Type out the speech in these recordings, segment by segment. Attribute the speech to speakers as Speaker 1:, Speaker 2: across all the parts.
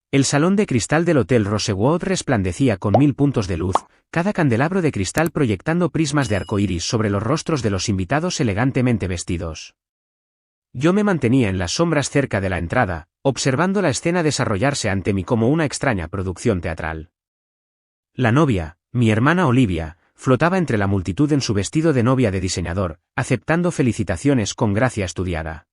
Speaker 1: El salón de cristal del Hotel Rosewood resplandecía con 1000 puntos de luz, cada candelabro de cristal proyectando prismas de arcoíris sobre los rostros de los invitados elegantemente vestidos. Yo me mantenía en las sombras cerca de la entrada, observando la escena desarrollarse ante mí como una extraña producción teatral. La novia, mi hermana Olivia, flotaba entre la multitud en su vestido de novia de diseñador, aceptando felicitaciones con gracia estudiada.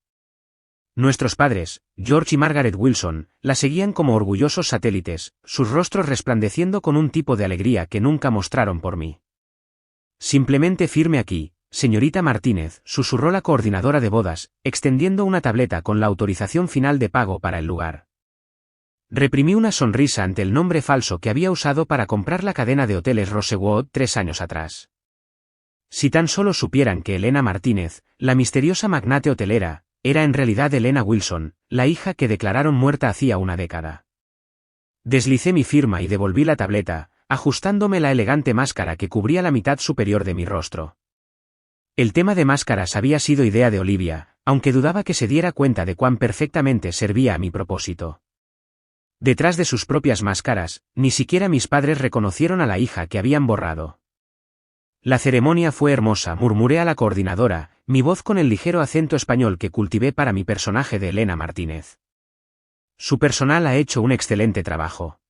Speaker 1: Nuestros padres, George y Margaret Wilson, la seguían como orgullosos satélites, sus rostros resplandeciendo con un tipo de alegría que nunca mostraron por mí. Simplemente firme aquí, señorita Martínez, susurró la coordinadora de bodas, extendiendo una tableta con la autorización final de pago para el lugar. Reprimí una sonrisa ante el nombre falso que había usado para comprar la cadena de hoteles Rosewood 3 años atrás. Si tan solo supieran que Elena Martínez, la misteriosa magnate hotelera, era en realidad Elena Wilson, la hija que declararon muerta hacía una década. Deslicé mi firma y devolví la tableta, ajustándome la elegante máscara que cubría la mitad superior de mi rostro. El tema de máscaras había sido idea de Olivia, aunque dudaba que se diera cuenta de cuán perfectamente servía a mi propósito. Detrás de sus propias máscaras, ni siquiera mis padres reconocieron a la hija que habían borrado. La ceremonia fue hermosa, murmuré a la coordinadora, mi voz con el ligero acento español que cultivé para mi personaje de Elena Martínez. Su personal ha hecho un excelente trabajo.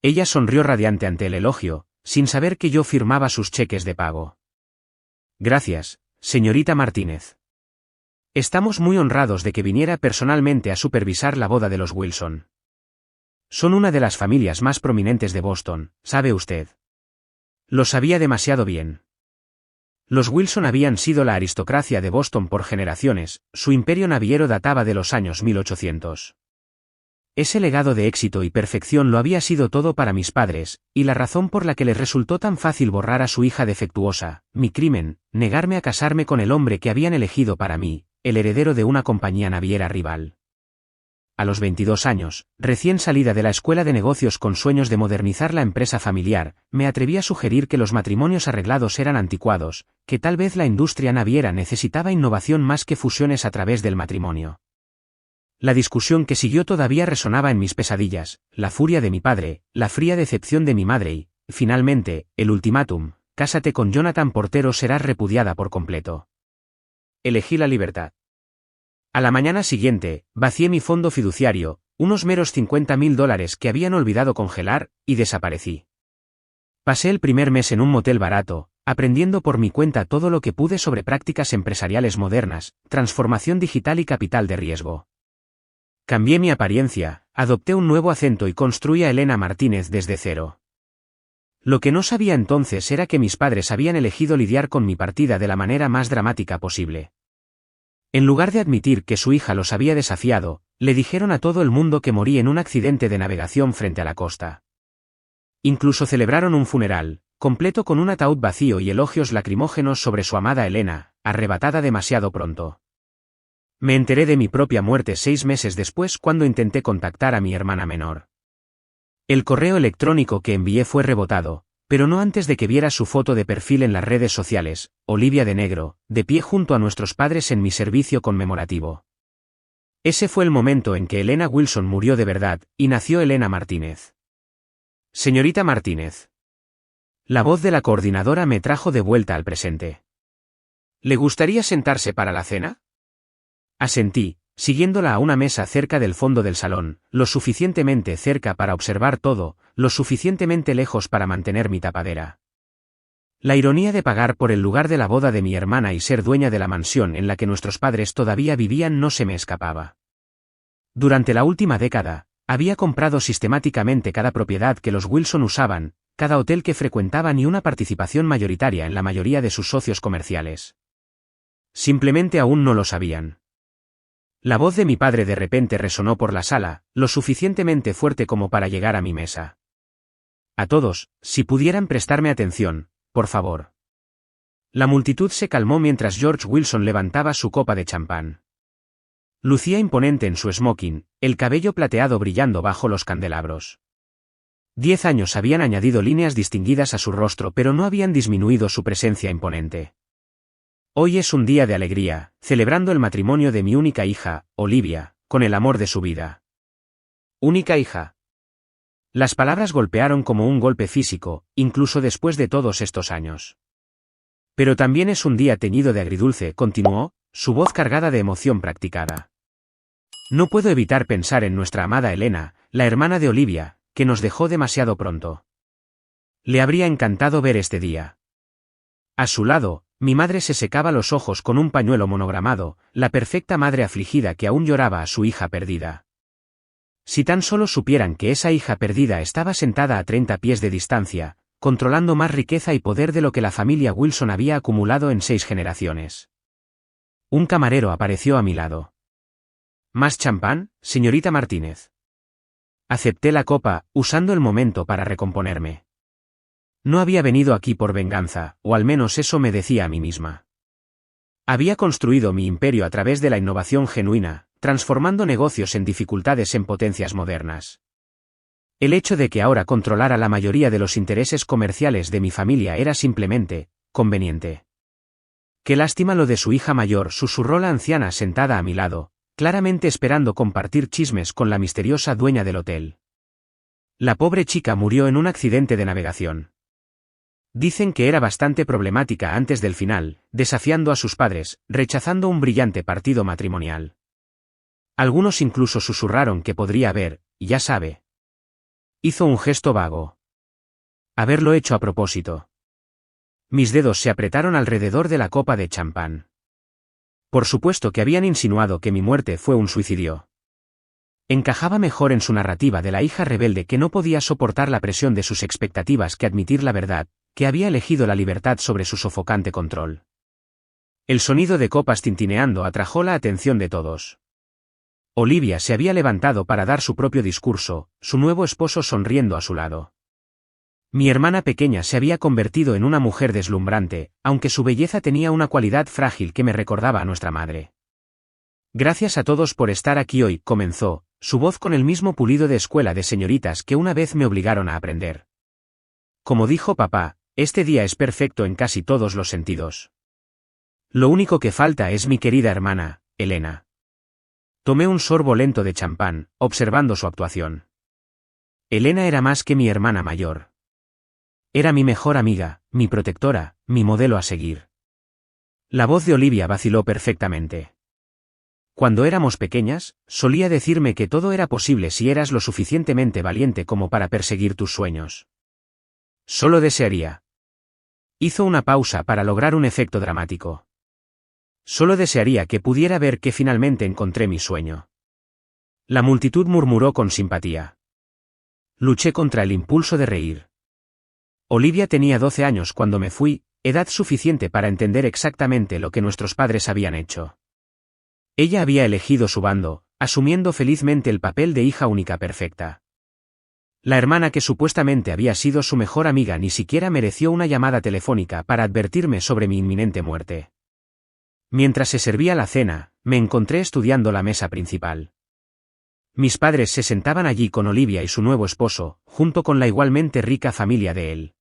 Speaker 1: Ella sonrió radiante ante el elogio, sin saber que yo firmaba sus cheques de pago. Gracias, señorita Martínez. Estamos muy honrados de que viniera personalmente a supervisar la boda de los Wilson. Son una de las familias más prominentes de Boston, ¿sabe usted? Lo sabía demasiado bien. Los Wilson habían sido la aristocracia de Boston por generaciones, su imperio naviero databa de los años 1800. Ese legado de éxito y perfección lo había sido todo para mis padres, y la razón por la que les resultó tan fácil borrar a su hija defectuosa, mi crimen, negarme a casarme con el hombre que habían elegido para mí, el heredero de una compañía naviera rival. A los 22 años, recién salida de la escuela de negocios con sueños de modernizar la empresa familiar, me atreví a sugerir que los matrimonios arreglados eran anticuados, que tal vez la industria naviera necesitaba innovación más que fusiones a través del matrimonio. La discusión que siguió todavía resonaba en mis pesadillas, la furia de mi padre, la fría decepción de mi madre y, finalmente, el ultimátum: cásate con Jonathan Porter o serás repudiada por completo. Elegí la libertad. A la mañana siguiente, vacié mi fondo fiduciario, unos meros $50.000 que habían olvidado congelar, y desaparecí. Pasé el primer mes en un motel barato, aprendiendo por mi cuenta todo lo que pude sobre prácticas empresariales modernas, transformación digital y capital de riesgo. Cambié mi apariencia, adopté un nuevo acento y construí a Elena Martínez desde cero. Lo que no sabía entonces era que mis padres habían elegido lidiar con mi partida de la manera más dramática posible. En lugar de admitir que su hija los había desafiado, le dijeron a todo el mundo que morí en un accidente de navegación frente a la costa. Incluso celebraron un funeral, completo con un ataúd vacío y elogios lacrimógenos sobre su amada Elena, arrebatada demasiado pronto. Me enteré de mi propia muerte 6 meses después cuando intenté contactar a mi hermana menor. El correo electrónico que envié fue rebotado, pero no antes de que viera su foto de perfil en las redes sociales, Olivia de negro, de pie junto a nuestros padres en mi servicio conmemorativo. Ese fue el momento en que Elena Wilson murió de verdad, y nació Elena Martínez. Señorita Martínez. La voz de la coordinadora me trajo de vuelta al presente. ¿Le gustaría sentarse para la cena? Asentí, siguiéndola a una mesa cerca del fondo del salón, lo suficientemente cerca para observar todo, lo suficientemente lejos para mantener mi tapadera. La ironía de pagar por el lugar de la boda de mi hermana y ser dueña de la mansión en la que nuestros padres todavía vivían no se me escapaba. Durante la última década, había comprado sistemáticamente cada propiedad que los Wilson usaban, cada hotel que frecuentaban y una participación mayoritaria en la mayoría de sus socios comerciales. Simplemente aún no lo sabían. La voz de mi padre de repente resonó por la sala, lo suficientemente fuerte como para llegar a mi mesa. A todos, si pudieran prestarme atención, por favor. La multitud se calmó mientras George Wilson levantaba su copa de champán. Lucía imponente en su smoking, el cabello plateado brillando bajo los candelabros. 10 años habían añadido líneas distinguidas a su rostro pero no habían disminuido su presencia imponente. Hoy es un día de alegría, celebrando el matrimonio de mi única hija, Olivia, con el amor de su vida. Única hija. Las palabras golpearon como un golpe físico, incluso después de todos estos años. Pero también es un día teñido de agridulce, continuó, su voz cargada de emoción practicada. No puedo evitar pensar en nuestra amada Elena, la hermana de Olivia, que nos dejó demasiado pronto. Le habría encantado ver este día. A su lado, mi madre se secaba los ojos con un pañuelo monogramado, la perfecta madre afligida que aún lloraba a su hija perdida. Si tan solo supieran que esa hija perdida estaba sentada a 30 pies de distancia, controlando más riqueza y poder de lo que la familia Wilson había acumulado en 6 generaciones. Un camarero apareció a mi lado. ¿Más champán, señorita Martínez? Acepté la copa, usando el momento para recomponerme. No había venido aquí por venganza, o al menos eso me decía a mí misma. Había construido mi imperio a través de la innovación genuina, transformando negocios en dificultades en potencias modernas. El hecho de que ahora controlara la mayoría de los intereses comerciales de mi familia era simplemente conveniente. Qué lástima lo de su hija mayor, susurró la anciana sentada a mi lado, claramente esperando compartir chismes con la misteriosa dueña del hotel. La pobre chica murió en un accidente de navegación. Dicen que era bastante problemática antes del final, desafiando a sus padres, rechazando un brillante partido matrimonial. Algunos incluso susurraron que podría haber, ya sabe. Hizo un gesto vago. Haberlo hecho a propósito. Mis dedos se apretaron alrededor de la copa de champán. Por supuesto que habían insinuado que mi muerte fue un suicidio. Encajaba mejor en su narrativa de la hija rebelde que no podía soportar la presión de sus expectativas que admitir la verdad, que había elegido la libertad sobre su sofocante control. El sonido de copas tintineando atrajo la atención de todos. Olivia se había levantado para dar su propio discurso, su nuevo esposo sonriendo a su lado. Mi hermana pequeña se había convertido en una mujer deslumbrante, aunque su belleza tenía una cualidad frágil que me recordaba a nuestra madre. Gracias a todos por estar aquí hoy, comenzó, su voz con el mismo pulido de escuela de señoritas que una vez me obligaron a aprender. Como dijo papá, este día es perfecto en casi todos los sentidos. Lo único que falta es mi querida hermana, Elena. Tomé un sorbo lento de champán, observando su actuación. Elena era más que mi hermana mayor. Era mi mejor amiga, mi protectora, mi modelo a seguir. La voz de Olivia vaciló perfectamente. Cuando éramos pequeñas, solía decirme que todo era posible si eras lo suficientemente valiente como para perseguir tus sueños. Solo desearía. Hizo una pausa para lograr un efecto dramático. Solo desearía que pudiera ver que finalmente encontré mi sueño. La multitud murmuró con simpatía. Luché contra el impulso de reír. Olivia tenía 12 años cuando me fui, edad suficiente para entender exactamente lo que nuestros padres habían hecho. Ella había elegido su bando, asumiendo felizmente el papel de hija única perfecta. La hermana que supuestamente había sido su mejor amiga ni siquiera mereció una llamada telefónica para advertirme sobre mi inminente muerte. Mientras se servía la cena, me encontré estudiando la mesa principal. Mis padres se sentaban allí con Olivia y su nuevo esposo, junto con la igualmente rica familia de él.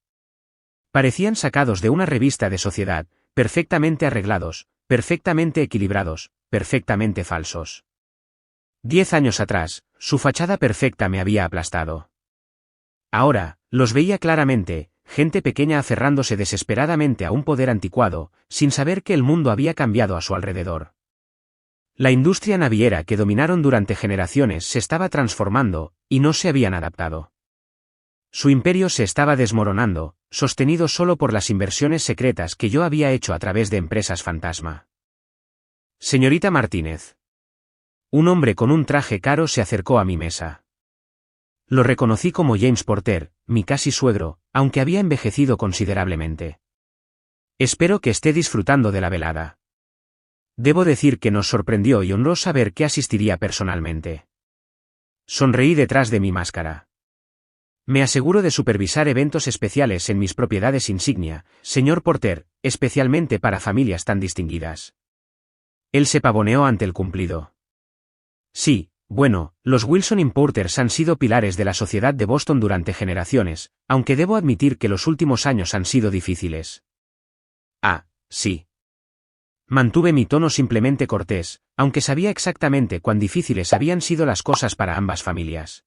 Speaker 1: Parecían sacados de una revista de sociedad, perfectamente arreglados, perfectamente equilibrados, perfectamente falsos. 10 años atrás, su fachada perfecta me había aplastado. Ahora, los veía claramente, gente pequeña aferrándose desesperadamente a un poder anticuado, sin saber que el mundo había cambiado a su alrededor. La industria naviera que dominaron durante generaciones se estaba transformando, y no se habían adaptado. Su imperio se estaba desmoronando, sostenido solo por las inversiones secretas que yo había hecho a través de empresas fantasma. Señorita Martínez. Un hombre con un traje caro se acercó a mi mesa. Lo reconocí como James Porter, mi casi suegro, aunque había envejecido considerablemente. Espero que esté disfrutando de la velada. Debo decir que nos sorprendió y honró saber que asistiría personalmente. Sonreí detrás de mi máscara. Me aseguro de supervisar eventos especiales en mis propiedades insignia, señor Porter, especialmente para familias tan distinguidas. Él se pavoneó ante el cumplido. Sí. Bueno, los Wilson Importers han sido pilares de la sociedad de Boston durante generaciones, aunque debo admitir que los últimos años han sido difíciles. Ah, sí. Mantuve mi tono simplemente cortés, aunque sabía exactamente cuán difíciles habían sido las cosas para ambas familias.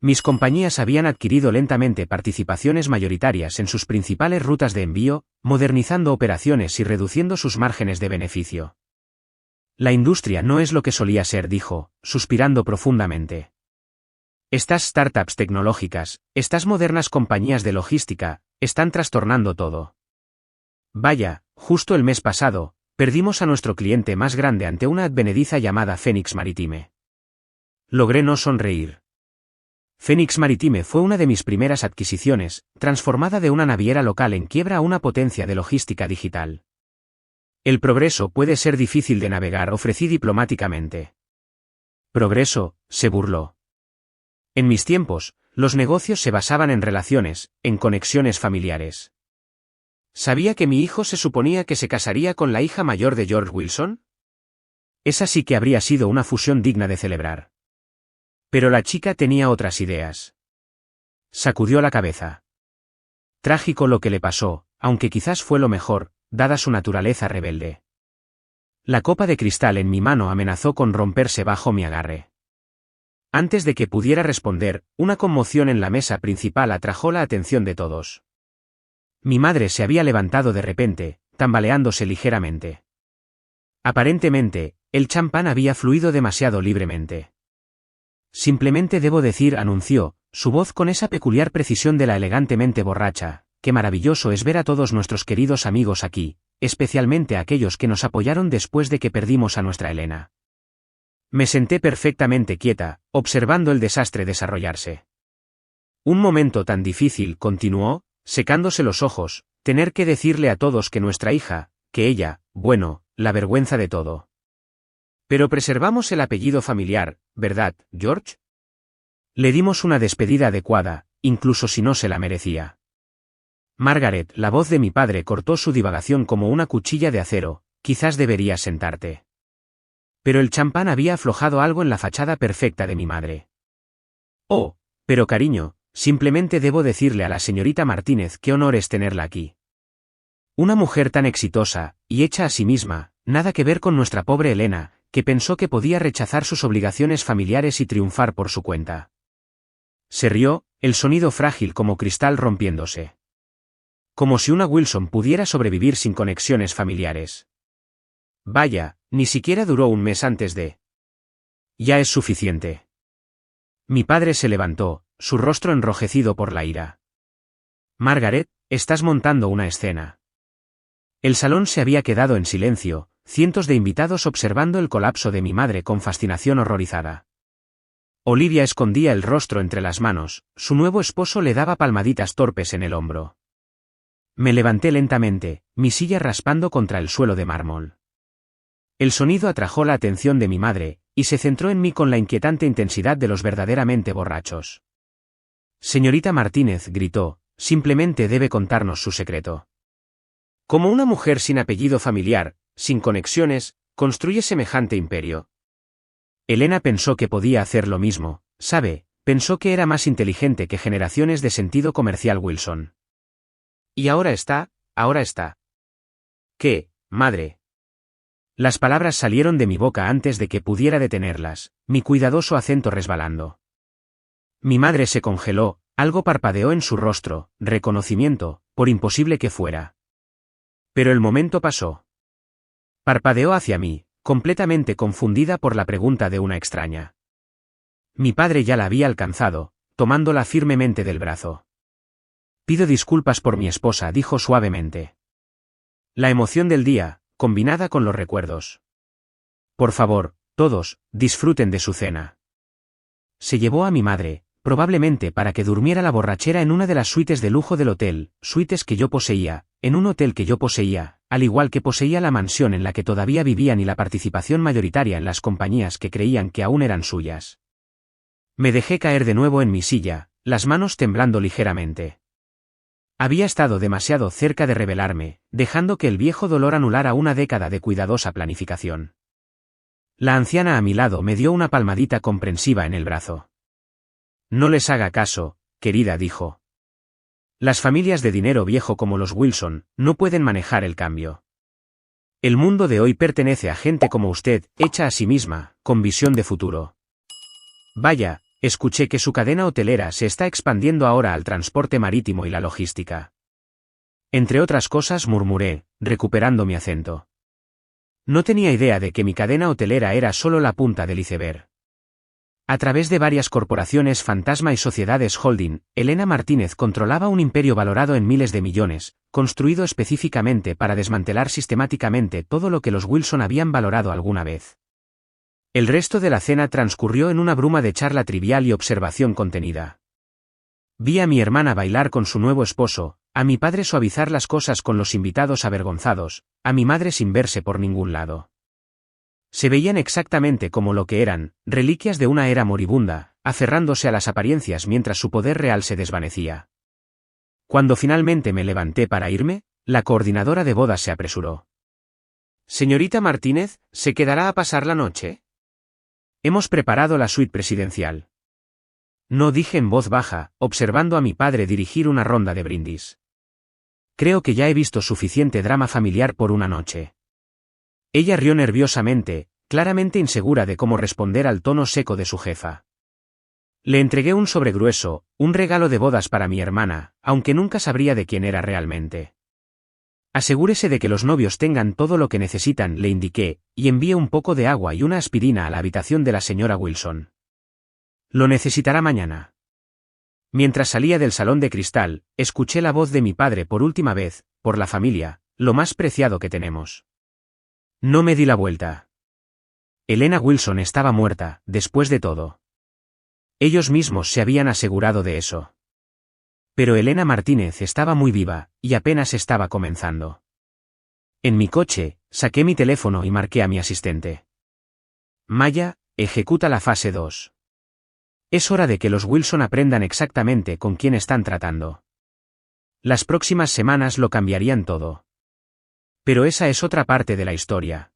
Speaker 1: Mis compañías habían adquirido lentamente participaciones mayoritarias en sus principales rutas de envío, modernizando operaciones y reduciendo sus márgenes de beneficio. La industria no es lo que solía ser, dijo, suspirando profundamente. Estas startups tecnológicas, estas modernas compañías de logística, están trastornando todo. Vaya, justo el mes pasado, perdimos a nuestro cliente más grande ante una advenediza llamada Phoenix Maritime. Logré no sonreír. Phoenix Maritime fue una de mis primeras adquisiciones, transformada de una naviera local en quiebra a una potencia de logística digital. El progreso puede ser difícil de navegar, ofrecí diplomáticamente. Progreso, se burló. En mis tiempos, los negocios se basaban en relaciones, en conexiones familiares. ¿Sabía que mi hijo se suponía que se casaría con la hija mayor de George Wilson? Esa sí que habría sido una fusión digna de celebrar. Pero la chica tenía otras ideas. Sacudió la cabeza. Trágico lo que le pasó, aunque quizás fue lo mejor, dada su naturaleza rebelde. La copa de cristal en mi mano amenazó con romperse bajo mi agarre. Antes de que pudiera responder, una conmoción en la mesa principal atrajo la atención de todos. Mi madre se había levantado de repente, tambaleándose ligeramente. Aparentemente, el champán había fluido demasiado libremente. Simplemente debo decir, anunció, su voz con esa peculiar precisión de la elegantemente borracha, qué maravilloso es ver a todos nuestros queridos amigos aquí, especialmente a aquellos que nos apoyaron después de que perdimos a nuestra Elena. Me senté perfectamente quieta, observando el desastre desarrollarse. Un momento tan difícil, continuó, secándose los ojos, tener que decirle a todos que nuestra hija, que ella, bueno, la vergüenza de todo. Pero preservamos el apellido familiar, ¿verdad, George? Le dimos una despedida adecuada, incluso si no se la merecía. Margaret, la voz de mi padre cortó su divagación como una cuchilla de acero, quizás deberías sentarte. Pero el champán había aflojado algo en la fachada perfecta de mi madre. Oh, pero cariño, simplemente debo decirle a la señorita Martínez qué honor es tenerla aquí. Una mujer tan exitosa, y hecha a sí misma, nada que ver con nuestra pobre Elena, que pensó que podía rechazar sus obligaciones familiares y triunfar por su cuenta. Se rió, el sonido frágil como cristal rompiéndose. Como si una Wilson pudiera sobrevivir sin conexiones familiares. Vaya, ni siquiera duró un mes antes de... Ya es suficiente. Mi padre se levantó, su rostro enrojecido por la ira. Margaret, estás montando una escena. El salón se había quedado en silencio, cientos de invitados observando el colapso de mi madre con fascinación horrorizada. Olivia escondía el rostro entre las manos, su nuevo esposo le daba palmaditas torpes en el hombro. Me levanté lentamente, mi silla raspando contra el suelo de mármol. El sonido atrajo la atención de mi madre, y se centró en mí con la inquietante intensidad de los verdaderamente borrachos. Señorita Martínez, gritó, simplemente debe contarnos su secreto. ¿Cómo una mujer sin apellido familiar, sin conexiones, construye semejante imperio? Elena pensó que podía hacer lo mismo, ¿sabe? Pensó que era más inteligente que generaciones de sentido comercial Wilson. Y ahora está. ¿Qué, madre? Las palabras salieron de mi boca antes de que pudiera detenerlas, mi cuidadoso acento resbalando. Mi madre se congeló, algo parpadeó en su rostro, reconocimiento, por imposible que fuera. Pero el momento pasó. Parpadeó hacia mí, completamente confundida por la pregunta de una extraña. Mi padre ya la había alcanzado, tomándola firmemente del brazo. Pido disculpas por mi esposa, dijo suavemente. La emoción del día, combinada con los recuerdos. Por favor, todos, disfruten de su cena. Se llevó a mi madre, probablemente para que durmiera la borrachera en una de las suites de lujo del hotel, suites que yo poseía, en un hotel que yo poseía, al igual que poseía la mansión en la que todavía vivían y la participación mayoritaria en las compañías que creían que aún eran suyas. Me dejé caer de nuevo en mi silla, las manos temblando ligeramente. Había estado demasiado cerca de rebelarme, dejando que el viejo dolor anulara una década de cuidadosa planificación. La anciana a mi lado me dio una palmadita comprensiva en el brazo. No les haga caso, querida, dijo. Las familias de dinero viejo como los Wilson no pueden manejar el cambio. El mundo de hoy pertenece a gente como usted, hecha a sí misma, con visión de futuro. Vaya, Escuché que su cadena hotelera se está expandiendo ahora al transporte marítimo y la logística. Entre otras cosas murmuré, recuperando mi acento. No tenía idea de que mi cadena hotelera era solo la punta del iceberg. A través de varias corporaciones fantasma y sociedades holding, Elena Martínez controlaba un imperio valorado en miles de millones, construido específicamente para desmantelar sistemáticamente todo lo que los Wilson habían valorado alguna vez. El resto de la cena transcurrió en una bruma de charla trivial y observación contenida. Vi a mi hermana bailar con su nuevo esposo, a mi padre suavizar las cosas con los invitados avergonzados, a mi madre sin verse por ningún lado. Se veían exactamente como lo que eran, reliquias de una era moribunda, aferrándose a las apariencias mientras su poder real se desvanecía. Cuando finalmente me levanté para irme, la coordinadora de bodas se apresuró. «Señorita Martínez, ¿se quedará a pasar la noche? Hemos preparado la suite presidencial». No, dije en voz baja, observando a mi padre dirigir una ronda de brindis. Creo que ya he visto suficiente drama familiar por una noche. Ella rió nerviosamente, claramente insegura de cómo responder al tono seco de su jefa. Le entregué un sobre grueso, un regalo de bodas para mi hermana, aunque nunca sabría de quién era realmente. Asegúrese de que los novios tengan todo lo que necesitan, le indiqué, y envíe un poco de agua y una aspirina a la habitación de la señora Wilson. Lo necesitará mañana. Mientras salía del salón de cristal, escuché la voz de mi padre por última vez, por la familia, lo más preciado que tenemos. No me di la vuelta. Elena Wilson estaba muerta, después de todo. Ellos mismos se habían asegurado de eso. Pero Elena Martínez estaba muy viva, y apenas estaba comenzando. En mi coche, saqué mi teléfono y marqué a mi asistente. Maya, ejecuta la fase 2. Es hora de que los Wilson aprendan exactamente con quién están tratando. Las próximas semanas lo cambiarían todo. Pero esa es otra parte de la historia.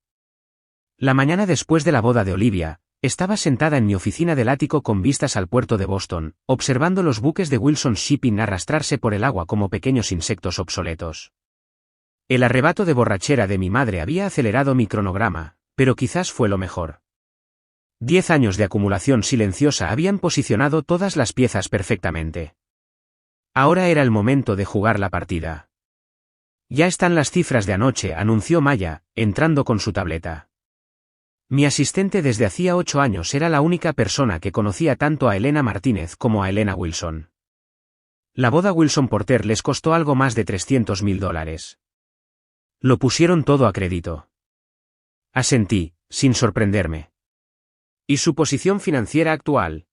Speaker 1: La mañana después de la boda de Olivia, estaba sentada en mi oficina del ático con vistas al puerto de Boston, observando los buques de Wilson Shipping arrastrarse por el agua como pequeños insectos obsoletos. El arrebato de borrachera de mi madre había acelerado mi cronograma, pero quizás fue lo mejor. 10 años de acumulación silenciosa habían posicionado todas las piezas perfectamente. Ahora era el momento de jugar la partida. Ya están las cifras de anoche, anunció Maya, entrando con su tableta. Mi asistente desde hacía 8 años era la única persona que conocía tanto a Elena Martínez como a Elena Wilson. La boda Wilson Porter les costó algo más de $300.000. Lo pusieron todo a crédito. Asentí, sin sorprenderme. ¿Y su posición financiera actual?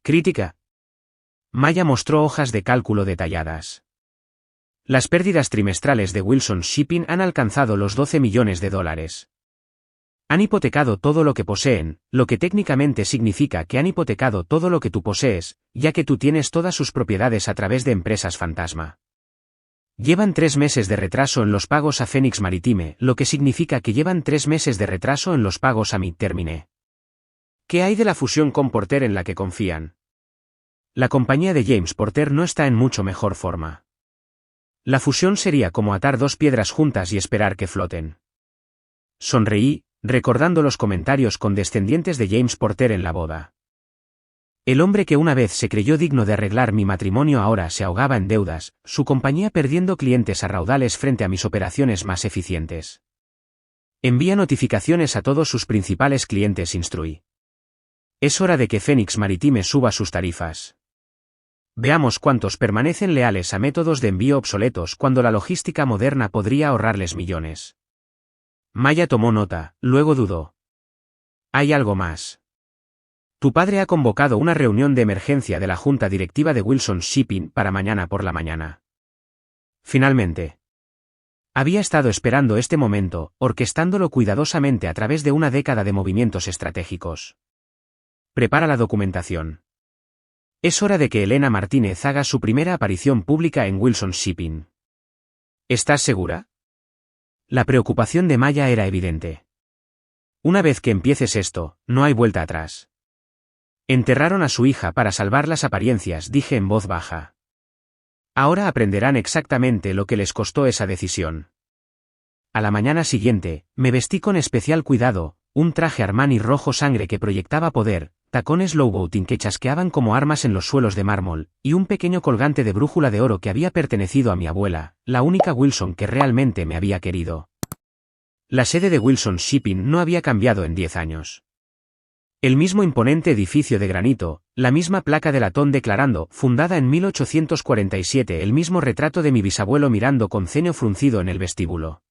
Speaker 1: Crítica. Maya mostró hojas de cálculo detalladas. Las pérdidas trimestrales de Wilson Shipping han alcanzado los $12 millones. Han hipotecado todo lo que poseen, lo que técnicamente significa que han hipotecado todo lo que tú posees, ya que tú tienes todas sus propiedades a través de empresas fantasma. Llevan 3 meses de retraso en los pagos a Phoenix Maritime, lo que significa que llevan 3 meses de retraso en los pagos a Mid-Termine. ¿Qué hay de la fusión con Porter en la que confían? La compañía de James Porter no está en mucho mejor forma. La fusión sería como atar 2 piedras juntas y esperar que floten. Sonreí, recordando los comentarios condescendientes de James Porter en la boda. El hombre que una vez se creyó digno de arreglar mi matrimonio ahora se ahogaba en deudas, su compañía perdiendo clientes a raudales frente a mis operaciones más eficientes. Envía notificaciones a todos sus principales clientes, instruí. Es hora de que Phoenix Maritime suba sus tarifas. Veamos cuántos permanecen leales a métodos de envío obsoletos cuando la logística moderna podría ahorrarles millones. Maya tomó nota, luego dudó. Hay algo más. Tu padre ha convocado una reunión de emergencia de la junta directiva de Wilson Shipping para mañana por la mañana. Finalmente. Había estado esperando este momento, orquestándolo cuidadosamente a través de una década de movimientos estratégicos. Prepara la documentación. Es hora de que Elena Martínez haga su primera aparición pública en Wilson Shipping. ¿Estás segura? La preocupación de Maya era evidente. Una vez que empieces esto, no hay vuelta atrás. Enterraron a su hija para salvar las apariencias, dije en voz baja. Ahora aprenderán exactamente lo que les costó esa decisión. A la mañana siguiente, me vestí con especial cuidado, un traje Armani rojo sangre que proyectaba poder, tacones Louboutin que chasqueaban como armas en los suelos de mármol, y un pequeño colgante de brújula de oro que había pertenecido a mi abuela, la única Wilson que realmente me había querido. La sede de Wilson Shipping no había cambiado en 10 años. El mismo imponente edificio de granito, la misma placa de latón declarando, fundada en 1847, el mismo retrato de mi bisabuelo mirando con ceño fruncido en el vestíbulo.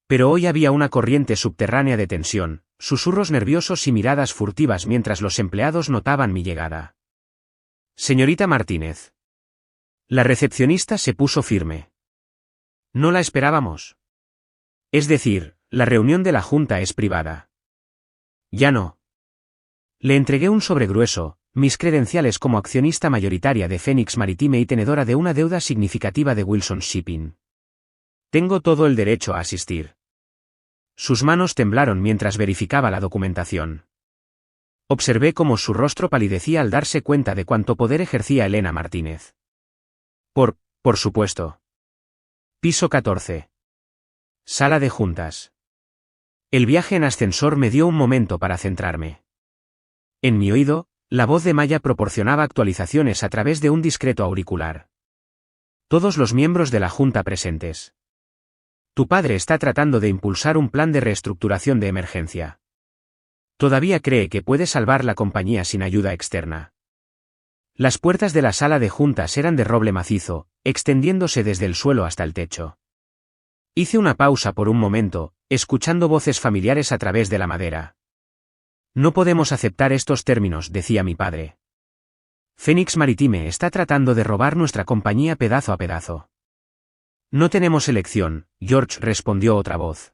Speaker 1: Pero hoy había una corriente subterránea de tensión, susurros nerviosos y miradas furtivas mientras los empleados notaban mi llegada. Señorita Martínez. La recepcionista se puso firme. No la esperábamos. Es decir, la reunión de la Junta es privada. Ya no. Le entregué un sobre grueso, mis credenciales como accionista mayoritaria de Phoenix Maritime y tenedora de una deuda significativa de Wilson Shipping. Tengo todo el derecho a asistir. Sus manos temblaron mientras verificaba la documentación. Observé cómo su rostro palidecía al darse cuenta de cuánto poder ejercía Elena Martínez. Por supuesto. Piso 14. Sala de juntas. El viaje en ascensor me dio un momento para centrarme. En mi oído, la voz de Maya proporcionaba actualizaciones a través de un discreto auricular. Todos los miembros de la Junta presentes. Tu padre está tratando de impulsar un plan de reestructuración de emergencia. Todavía cree que puede salvar la compañía sin ayuda externa. Las puertas de la sala de juntas eran de roble macizo, extendiéndose desde el suelo hasta el techo. Hice una pausa por un momento, escuchando voces familiares a través de la madera. No podemos aceptar estos términos, decía mi padre. Phoenix Maritime está tratando de robar nuestra compañía pedazo a pedazo. No tenemos elección, George, respondió otra voz.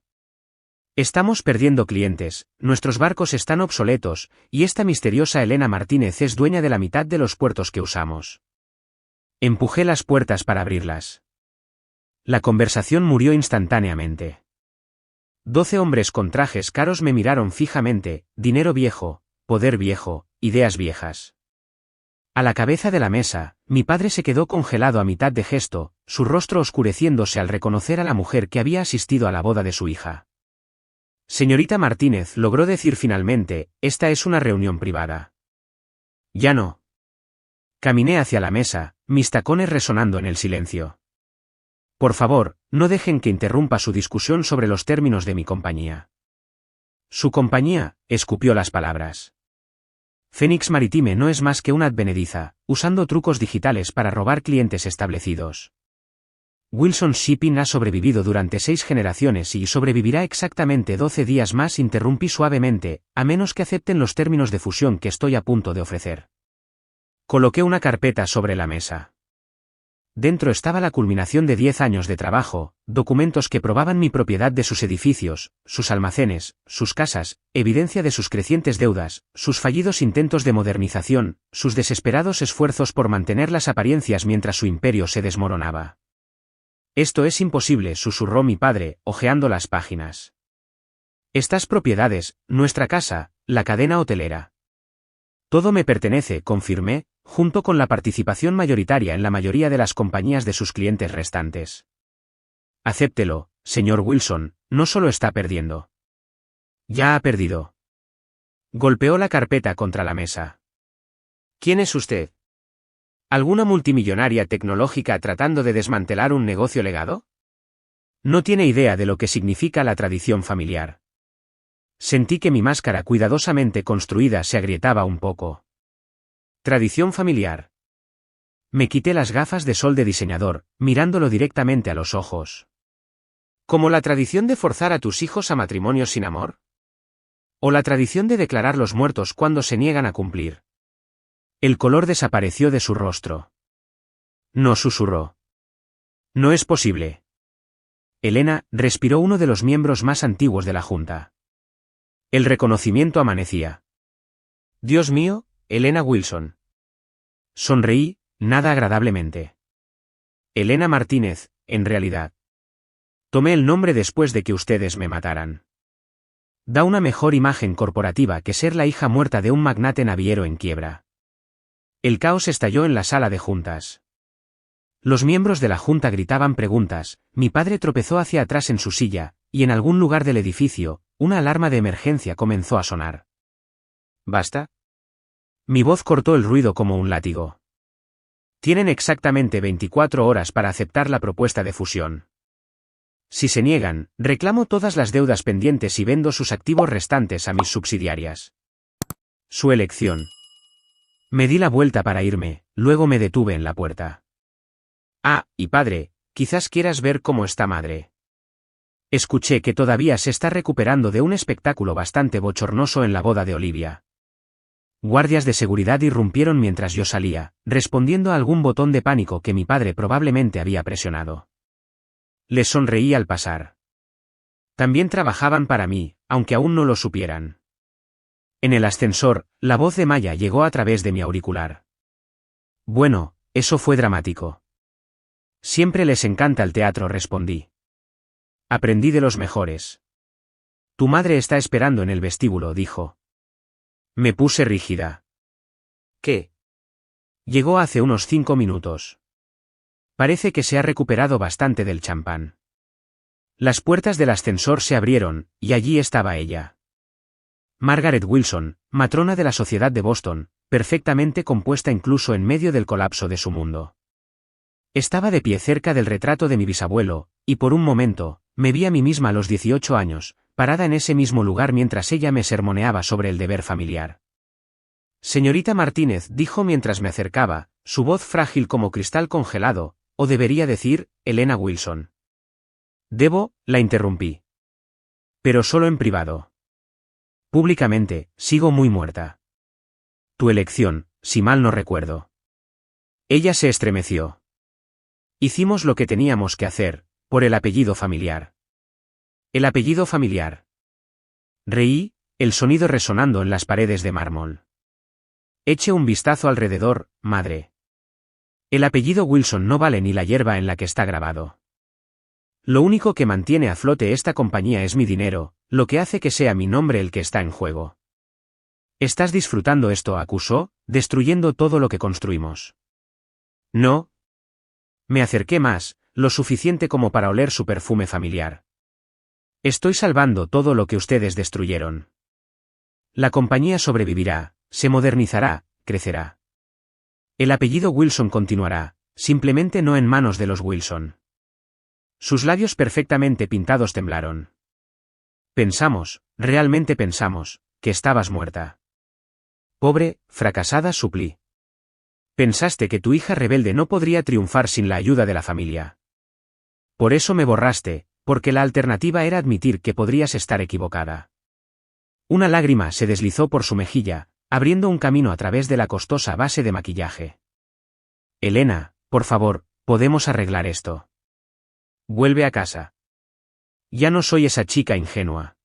Speaker 1: Estamos perdiendo clientes, nuestros barcos están obsoletos, y esta misteriosa Elena Martínez es dueña de la mitad de los puertos que usamos. Empujé las puertas para abrirlas. La conversación murió instantáneamente. 12 hombres con trajes caros me miraron fijamente, dinero viejo, poder viejo, ideas viejas. A la cabeza de la mesa, mi padre se quedó congelado a mitad de gesto, su rostro oscureciéndose al reconocer a la mujer que había asistido a la boda de su hija. Señorita Martínez, logró decir finalmente, esta es una reunión privada. Ya no. Caminé hacia la mesa, mis tacones resonando en el silencio. Por favor, no dejen que interrumpa su discusión sobre los términos de mi compañía. Su compañía, escupió las palabras. Phoenix Maritime no es más que una advenediza, usando trucos digitales para robar clientes establecidos. Wilson Shipping ha sobrevivido durante 6 generaciones y sobrevivirá exactamente 12 días más, interrumpí suavemente, a menos que acepten los términos de fusión que estoy a punto de ofrecer. Coloqué una carpeta sobre la mesa. Dentro estaba la culminación de 10 años de trabajo, documentos que probaban mi propiedad de sus edificios, sus almacenes, sus casas, evidencia de sus crecientes deudas, sus fallidos intentos de modernización, sus desesperados esfuerzos por mantener las apariencias mientras su imperio se desmoronaba. Esto es imposible, susurró mi padre, hojeando las páginas. Estas propiedades, nuestra casa, la cadena hotelera. Todo me pertenece, confirmé, junto con la participación mayoritaria en la mayoría de las compañías de sus clientes restantes. Acéptelo, señor Wilson, no solo está perdiendo. Ya ha perdido. Golpeó la carpeta contra la mesa. ¿Quién es usted? ¿Alguna multimillonaria tecnológica tratando de desmantelar un negocio legado? No tiene idea de lo que significa la tradición familiar. Sentí que mi máscara cuidadosamente construida se agrietaba un poco. Tradición familiar. Me quité las gafas de sol de diseñador, mirándolo directamente a los ojos. ¿Como la tradición de forzar a tus hijos a matrimonios sin amor? ¿O la tradición de declarar los muertos cuando se niegan a cumplir? El color desapareció de su rostro. No, susurró. No es posible. Elena, respiró uno de los miembros más antiguos de la Junta. El reconocimiento amanecía. Dios mío, Elena Wilson. Sonreí, nada agradablemente. Elena Martínez, en realidad. Tomé el nombre después de que ustedes me mataran. Da una mejor imagen corporativa que ser la hija muerta de un magnate naviero en quiebra. El caos estalló en la sala de juntas. Los miembros de la Junta gritaban preguntas, mi padre tropezó hacia atrás en su silla, y en algún lugar del edificio, una alarma de emergencia comenzó a sonar. ¿Basta? Mi voz cortó el ruido como un látigo. Tienen exactamente 24 horas para aceptar la propuesta de fusión. Si se niegan, reclamo todas las deudas pendientes y vendo sus activos restantes a mis subsidiarias. Su elección. Me di la vuelta para irme, luego me detuve en la puerta. Ah, y padre, quizás quieras ver cómo está madre. Escuché que todavía se está recuperando de un espectáculo bastante bochornoso en la boda de Olivia. Guardias de seguridad irrumpieron mientras yo salía, respondiendo a algún botón de pánico que mi padre probablemente había presionado. Les sonreí al pasar. También trabajaban para mí, aunque aún no lo supieran. En el ascensor, la voz de Maya llegó a través de mi auricular. Bueno, eso fue dramático. Siempre les encanta el teatro, respondí. Aprendí de los mejores. Tu madre está esperando en el vestíbulo, dijo. Me puse rígida. ¿Qué? Llegó hace unos 5 minutos. Parece que se ha recuperado bastante del champán. Las puertas del ascensor se abrieron, y allí estaba ella. Margaret Wilson, matrona de la Sociedad de Boston, perfectamente compuesta incluso en medio del colapso de su mundo. Estaba de pie cerca del retrato de mi bisabuelo, y por un momento, me vi a mí misma a los 18 años, parada en ese mismo lugar mientras ella me sermoneaba sobre el deber familiar. Señorita Martínez, dijo mientras me acercaba, su voz frágil como cristal congelado, o debería decir, Elena Wilson. Debo, la interrumpí. Pero solo en privado. Públicamente, sigo muy muerta. Tu elección, si mal no recuerdo. Ella se estremeció. Hicimos lo que teníamos que hacer, por el apellido familiar. El apellido familiar. Reí, el sonido resonando en las paredes de mármol. Eche un vistazo alrededor, madre. El apellido Wilson no vale ni la hierba en la que está grabado. Lo único que mantiene a flote esta compañía es mi dinero, lo que hace que sea mi nombre el que está en juego. ¿Estás disfrutando esto?, acusó, destruyendo todo lo que construimos. No. Me acerqué más, lo suficiente como para oler su perfume familiar. Estoy salvando todo lo que ustedes destruyeron. La compañía sobrevivirá, se modernizará, crecerá. El apellido Wilson continuará, simplemente no en manos de los Wilson. Sus labios perfectamente pintados temblaron. Pensamos, realmente pensamos, que estabas muerta. Pobre, fracasada, suplí. Pensaste que tu hija rebelde no podría triunfar sin la ayuda de la familia. Por eso me borraste, porque la alternativa era admitir que podrías estar equivocada. Una lágrima se deslizó por su mejilla, abriendo un camino a través de la costosa base de maquillaje. Elena, por favor, podemos arreglar esto. Vuelve a casa. Ya no soy esa chica ingenua.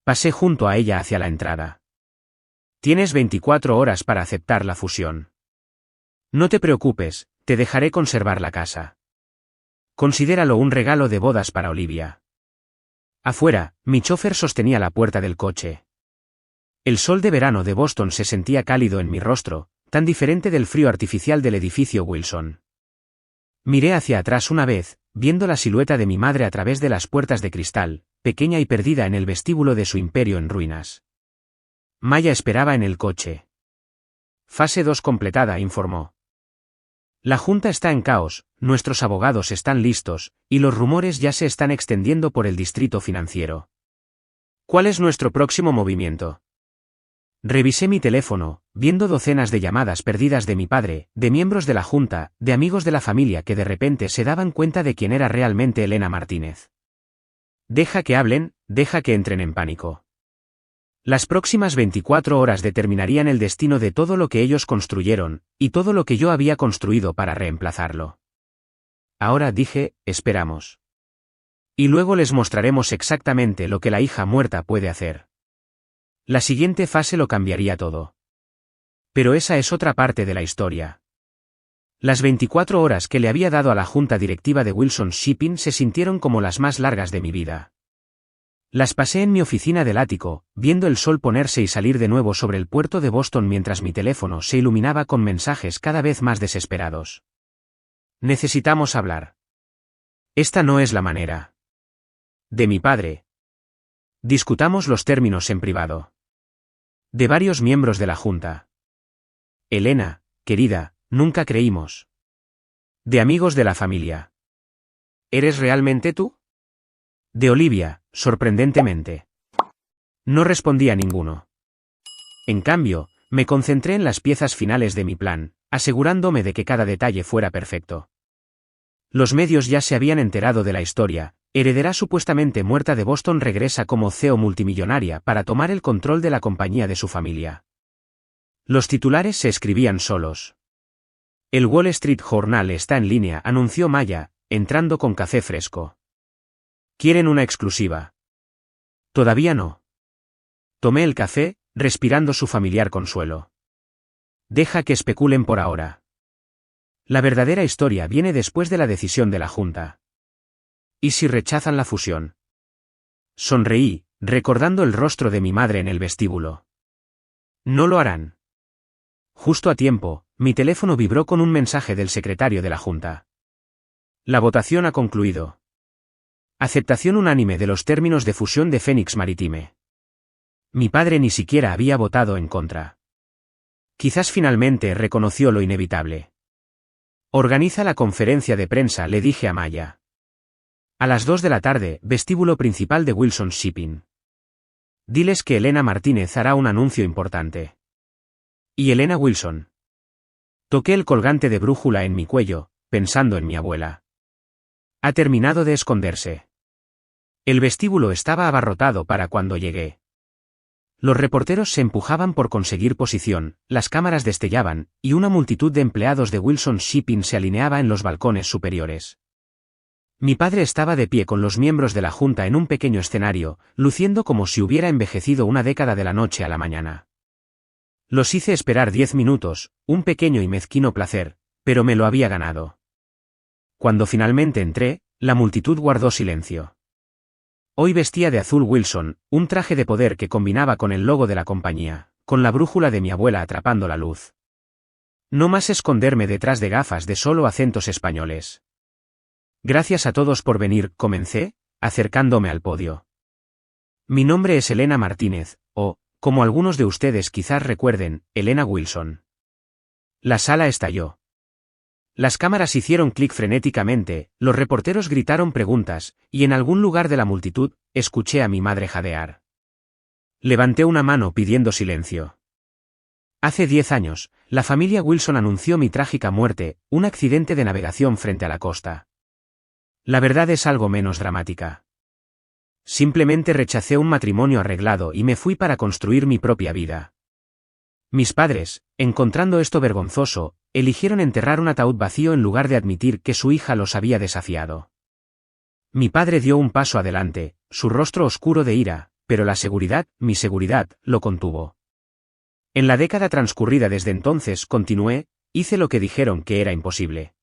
Speaker 1: Pasé junto a ella hacia la entrada. Tienes 24 horas para aceptar la fusión. No te preocupes, te dejaré conservar la casa. Considéralo un regalo de bodas para Olivia. Afuera, mi chofer sostenía la puerta del coche. El sol de verano de Boston se sentía cálido en mi rostro, tan diferente del frío artificial del edificio Wilson. Miré hacia atrás una vez, viendo la silueta de mi madre a través de las puertas de cristal, pequeña y perdida en el vestíbulo de su imperio en ruinas. Maya esperaba en el coche. Fase 2 completada, informó. La junta está en caos, nuestros abogados están listos, y los rumores ya se están extendiendo por el distrito financiero. ¿Cuál es nuestro próximo movimiento? Revisé mi teléfono, viendo docenas de llamadas perdidas de mi padre, de miembros de la junta, de amigos de la familia que de repente se daban cuenta de quién era realmente Elena Martínez. Deja que hablen, deja que entren en pánico. Las próximas 24 horas determinarían el destino de todo lo que ellos construyeron, y todo lo que yo había construido para reemplazarlo. Ahora, dije, esperamos. Y luego les mostraremos exactamente lo que la hija muerta puede hacer. La siguiente fase lo cambiaría todo. Pero esa es otra parte de la historia. Las 24 horas que le había dado a la junta directiva de Wilson Shipping se sintieron como las más largas de mi vida. Las pasé en mi oficina del ático, viendo el sol ponerse y salir de nuevo sobre el puerto de Boston mientras mi teléfono se iluminaba con mensajes cada vez más desesperados. Necesitamos hablar. Esta no es la manera. De mi padre. Discutamos los términos en privado. De varios miembros de la junta. Elena, querida, nunca creímos. De amigos de la familia. ¿Eres realmente tú? De Olivia, sorprendentemente. No respondí a ninguno. En cambio, me concentré en las piezas finales de mi plan, asegurándome de que cada detalle fuera perfecto. Los medios ya se habían enterado de la historia. Heredera supuestamente muerta de Boston regresa como CEO multimillonaria para tomar el control de la compañía de su familia. Los titulares se escribían solos. El Wall Street Journal está en línea, anunció Maya, entrando con café fresco. ¿Quieren una exclusiva? Todavía no. Tomé el café, respirando su familiar consuelo. Deja que especulen por ahora. La verdadera historia viene después de la decisión de la Junta. ¿Y si rechazan la fusión? Sonreí, recordando el rostro de mi madre en el vestíbulo. No lo harán. Justo a tiempo, mi teléfono vibró con un mensaje del secretario de la Junta. La votación ha concluido. Aceptación unánime de los términos de fusión de Phoenix Maritime. Mi padre ni siquiera había votado en contra. Quizás finalmente reconoció lo inevitable. Organiza la conferencia de prensa, le dije a Maya. A las 2 de la tarde, vestíbulo principal de Wilson Shipping. Diles que Elena Martínez hará un anuncio importante. ¿Y Elena Wilson? Toqué el colgante de brújula en mi cuello, pensando en mi abuela. Ha terminado de esconderse. El vestíbulo estaba abarrotado para cuando llegué. Los reporteros se empujaban por conseguir posición, las cámaras destellaban, y una multitud de empleados de Wilson Shipping se alineaba en los balcones superiores. Mi padre estaba de pie con los miembros de la Junta en un pequeño escenario, luciendo como si hubiera envejecido una década de la noche a la mañana. Los hice esperar 10 minutos, un pequeño y mezquino placer, pero me lo había ganado. Cuando finalmente entré, la multitud guardó silencio. Hoy vestía de azul Wilson, un traje de poder que combinaba con el logo de la compañía, con la brújula de mi abuela atrapando la luz. No más esconderme detrás de gafas de solo acentos españoles. Gracias a todos por venir, comencé, acercándome al podio. Mi nombre es Elena Martínez, o, como algunos de ustedes quizás recuerden, Elena Wilson. La sala estalló. Las cámaras hicieron clic frenéticamente, los reporteros gritaron preguntas, y en algún lugar de la multitud, escuché a mi madre jadear. Levanté una mano pidiendo silencio. Hace 10 años, la familia Wilson anunció mi trágica muerte, un accidente de navegación frente a la costa. La verdad es algo menos dramática. Simplemente rechacé un matrimonio arreglado y me fui para construir mi propia vida. Mis padres, encontrando esto vergonzoso, eligieron enterrar un ataúd vacío en lugar de admitir que su hija los había desafiado. Mi padre dio un paso adelante, su rostro oscuro de ira, pero la seguridad, mi seguridad, lo contuvo. En la década transcurrida desde entonces, continué, hice lo que dijeron que era imposible.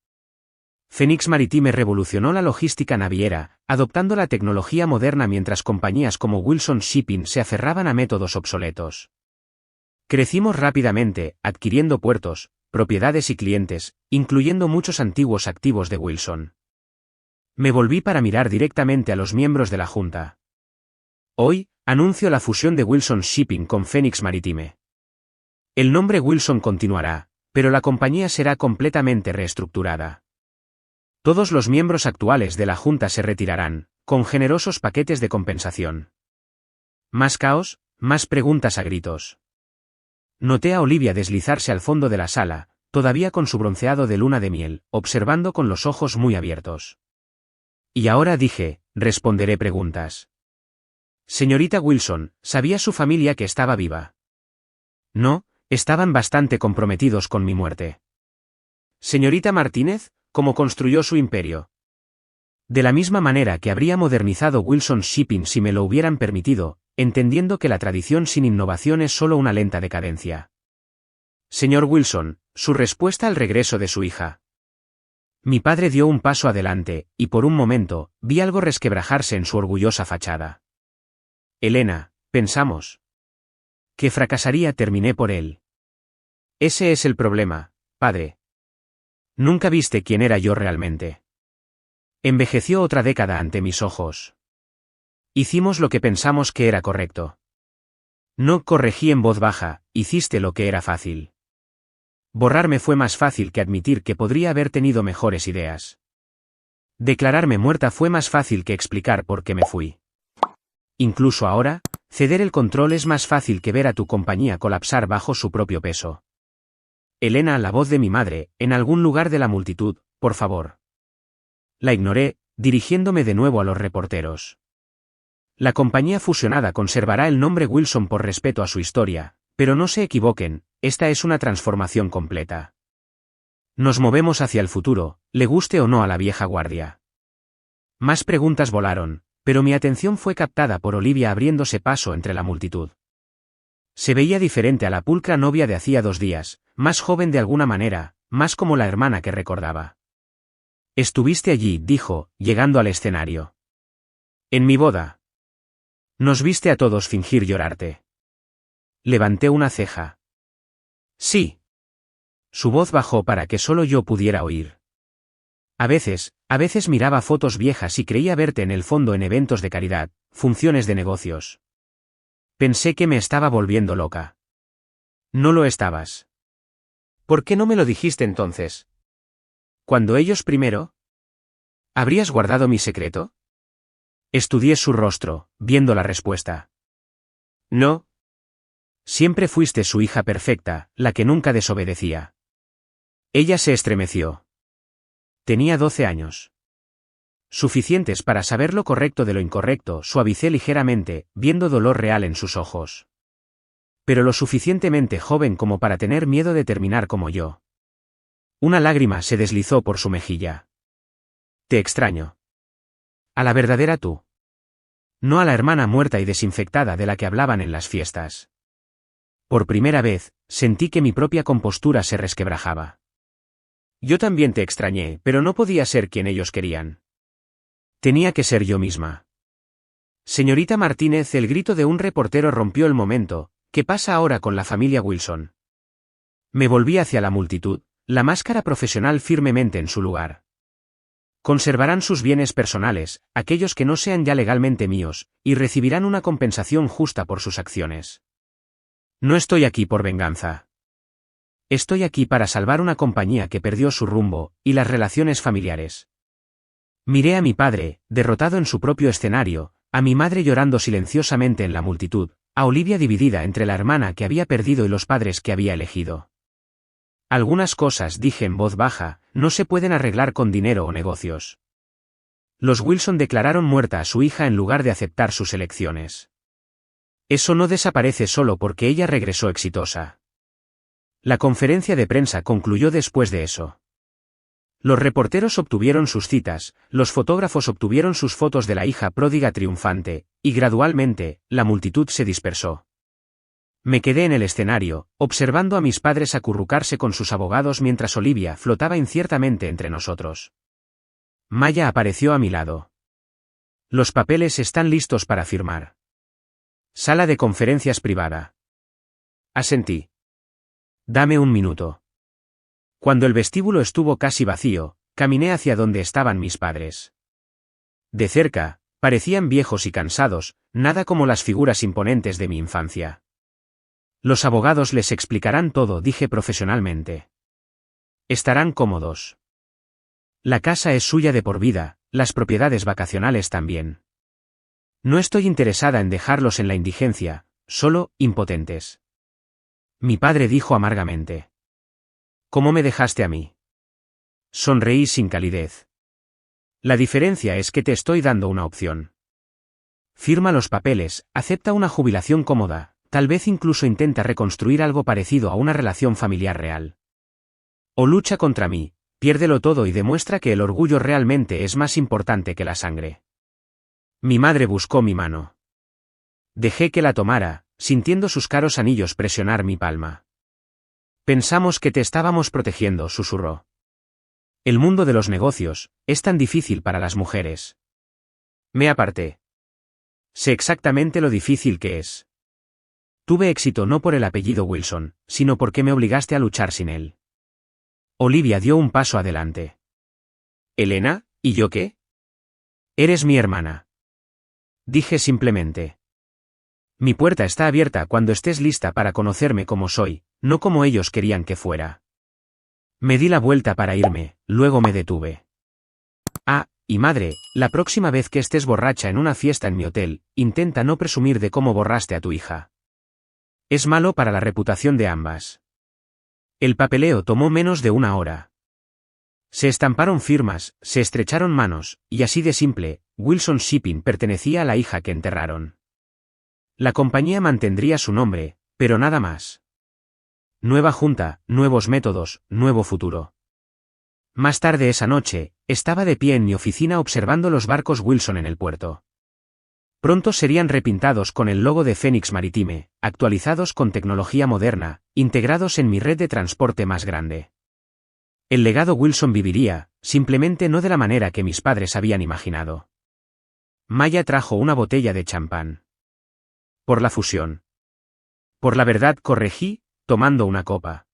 Speaker 1: Phoenix Maritime revolucionó la logística naviera, adoptando la tecnología moderna mientras compañías como Wilson Shipping se aferraban a métodos obsoletos. Crecimos rápidamente, adquiriendo puertos, propiedades y clientes, incluyendo muchos antiguos activos de Wilson. Me volví para mirar directamente a los miembros de la Junta. Hoy, anuncio la fusión de Wilson Shipping con Phoenix Maritime. El nombre Wilson continuará, pero la compañía será completamente reestructurada. Todos los miembros actuales de la Junta se retirarán, con generosos paquetes de compensación. Más caos, más preguntas a gritos. Noté a Olivia deslizarse al fondo de la sala, todavía con su bronceado de luna de miel, observando con los ojos muy abiertos. Y ahora dije, responderé preguntas. Señorita Wilson, ¿sabía su familia que estaba viva? No, estaban bastante comprometidos con mi muerte. Señorita Martínez, ¿cómo construyó su imperio? De la misma manera que habría modernizado Wilson Shipping si me lo hubieran permitido, entendiendo que la tradición sin innovación es solo una lenta decadencia. Señor Wilson, su respuesta al regreso de su hija. Mi padre dio un paso adelante, y por un momento, vi algo resquebrajarse en su orgullosa fachada. Elena, pensamos. Que fracasaría, terminé por él. Ese es el problema, padre. Nunca viste quién era yo realmente. Envejeció otra década ante mis ojos. Hicimos lo que pensamos que era correcto. No corregí en voz baja, hiciste lo que era fácil. Borrarme fue más fácil que admitir que podría haber tenido mejores ideas. Declararme muerta fue más fácil que explicar por qué me fui. Incluso ahora, ceder el control es más fácil que ver a tu compañía colapsar bajo su propio peso. Elena, la voz de mi madre, en algún lugar de la multitud, por favor. La ignoré, dirigiéndome de nuevo a los reporteros. La compañía fusionada conservará el nombre Wilson por respeto a su historia, pero no se equivoquen, esta es una transformación completa. Nos movemos hacia el futuro, le guste o no a la vieja guardia. Más preguntas volaron, pero mi atención fue captada por Olivia abriéndose paso entre la multitud. Se veía diferente a la pulcra novia de hacía 2 días, más joven de alguna manera, más como la hermana que recordaba. Estuviste allí, dijo, llegando al escenario. En mi boda. Nos viste a todos fingir llorarte. Levanté una ceja. Sí. Su voz bajó para que solo yo pudiera oír. A veces miraba fotos viejas y creía verte en el fondo en eventos de caridad, funciones de negocios. Pensé que me estaba volviendo loca. No lo estabas. ¿Por qué no me lo dijiste entonces? Cuando ellos primero. ¿Habrías guardado mi secreto? Estudié su rostro, viendo la respuesta. No. Siempre fuiste su hija perfecta, la que nunca desobedecía. Ella se estremeció. Tenía 12 años. Suficientes para saber lo correcto de lo incorrecto, suavicé ligeramente, viendo dolor real en sus ojos. Pero lo suficientemente joven como para tener miedo de terminar como yo. Una lágrima se deslizó por su mejilla. Te extraño. A la verdadera tú. No a la hermana muerta y desinfectada de la que hablaban en las fiestas. Por primera vez, sentí que mi propia compostura se resquebrajaba. Yo también te extrañé, pero no podía ser quien ellos querían. Tenía que ser yo misma. Señorita Martínez, el grito de un reportero rompió el momento. ¿Qué pasa ahora con la familia Wilson? Me volví hacia la multitud, la máscara profesional firmemente en su lugar. Conservarán sus bienes personales, aquellos que no sean ya legalmente míos, y recibirán una compensación justa por sus acciones. No estoy aquí por venganza. Estoy aquí para salvar una compañía que perdió su rumbo, y las relaciones familiares. Miré a mi padre, derrotado en su propio escenario, a mi madre llorando silenciosamente en la multitud, a Olivia dividida entre la hermana que había perdido y los padres que había elegido. Algunas cosas, dije en voz baja, no se pueden arreglar con dinero o negocios. Los Wilson declararon muerta a su hija en lugar de aceptar sus elecciones. Eso no desaparece solo porque ella regresó exitosa. La conferencia de prensa concluyó después de eso. Los reporteros obtuvieron sus citas, los fotógrafos obtuvieron sus fotos de la hija pródiga triunfante, y gradualmente, la multitud se dispersó. Me quedé en el escenario, observando a mis padres acurrucarse con sus abogados mientras Olivia flotaba inciertamente entre nosotros. Maya apareció a mi lado. Los papeles están listos para firmar. Sala de conferencias privada. Asentí. Dame un minuto. Cuando el vestíbulo estuvo casi vacío, caminé hacia donde estaban mis padres. De cerca, parecían viejos y cansados, nada como las figuras imponentes de mi infancia. Los abogados les explicarán todo, dije profesionalmente. Estarán cómodos. La casa es suya de por vida, las propiedades vacacionales también. No estoy interesada en dejarlos en la indigencia, solo impotentes. Mi padre dijo amargamente. ¿Cómo me dejaste a mí? Sonreí sin calidez. La diferencia es que te estoy dando una opción. Firma los papeles, acepta una jubilación cómoda, tal vez incluso intenta reconstruir algo parecido a una relación familiar real. O lucha contra mí, piérdelo todo y demuestra que el orgullo realmente es más importante que la sangre. Mi madre buscó mi mano. Dejé que la tomara, sintiendo sus caros anillos presionar mi palma. Pensamos que te estábamos protegiendo, susurró. El mundo de los negocios es tan difícil para las mujeres. Me aparté. Sé exactamente lo difícil que es. Tuve éxito no por el apellido Wilson, sino porque me obligaste a luchar sin él. Olivia dio un paso adelante. ¿Elena? ¿Y yo qué? Eres mi hermana. Dije simplemente. Mi puerta está abierta cuando estés lista para conocerme como soy, no como ellos querían que fuera. Me di la vuelta para irme, luego me detuve. Ah, y madre, la próxima vez que estés borracha en una fiesta en mi hotel, intenta no presumir de cómo borraste a tu hija. Es malo para la reputación de ambas. El papeleo tomó menos de una hora. Se estamparon firmas, se estrecharon manos, y así de simple, Wilson Shipping pertenecía a la hija que enterraron. La compañía mantendría su nombre, pero nada más. Nueva junta, nuevos métodos, nuevo futuro. Más tarde esa noche, estaba de pie en mi oficina observando los barcos Wilson en el puerto. Pronto serían repintados con el logo de Phoenix Maritime, actualizados con tecnología moderna, integrados en mi red de transporte más grande. El legado Wilson viviría, simplemente no de la manera que mis padres habían imaginado. Maya trajo una botella de champán. Por la fusión. Por la verdad, corregí, tomando una copa.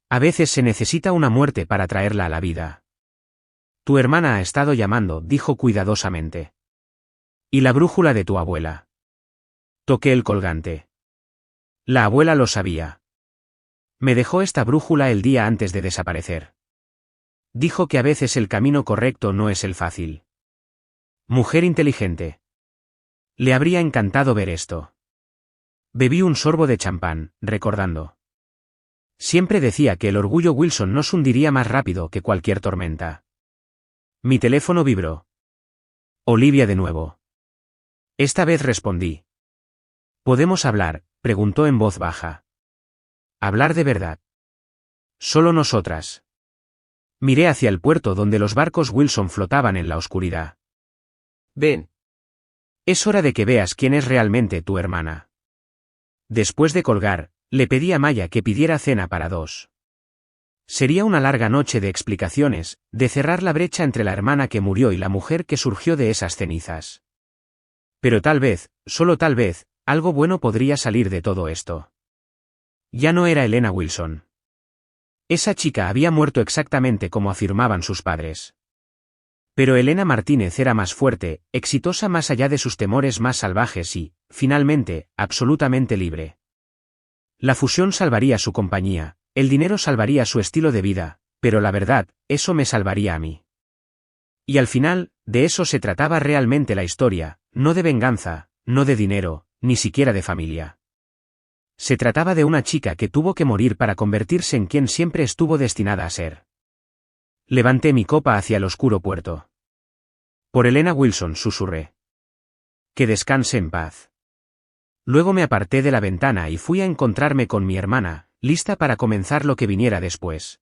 Speaker 1: A veces se necesita una muerte para traerla a la vida. Tu hermana ha estado llamando, dijo cuidadosamente. ¿Y la brújula de tu abuela? Toqué el colgante. La abuela lo sabía. Me dejó esta brújula el día antes de desaparecer. Dijo que a veces el camino correcto no es el fácil. Mujer inteligente. Le habría encantado ver esto. Bebí un sorbo de champán, recordando. Siempre decía que el orgullo Wilson nos hundiría más rápido que cualquier tormenta. Mi teléfono vibró. Olivia de nuevo. Esta vez respondí. ¿Podemos hablar?, preguntó en voz baja. Hablar de verdad. Solo nosotras. Miré hacia el puerto donde los barcos Wilson flotaban en la oscuridad. Ven. Es hora de que veas quién es realmente tu hermana. Después de colgar, le pedí a Maya que pidiera cena para dos. Sería una larga noche de explicaciones, de cerrar la brecha entre la hermana que murió y la mujer que surgió de esas cenizas. Pero tal vez, solo tal vez, algo bueno podría salir de todo esto. Ya no era Elena Wilson. Esa chica había muerto exactamente como afirmaban sus padres. Pero Elena Martínez era más fuerte, exitosa más allá de sus temores más salvajes y, finalmente, absolutamente libre. La fusión salvaría su compañía, el dinero salvaría su estilo de vida, pero la verdad, eso me salvaría a mí. Y al final, de eso se trataba realmente la historia, no de venganza, no de dinero, ni siquiera de familia. Se trataba de una chica que tuvo que morir para convertirse en quien siempre estuvo destinada a ser. Levanté mi copa hacia el oscuro puerto. Por Elena Wilson, susurré. Que descanse en paz. Luego me aparté de la ventana y fui a encontrarme con mi hermana, lista para comenzar lo que viniera después.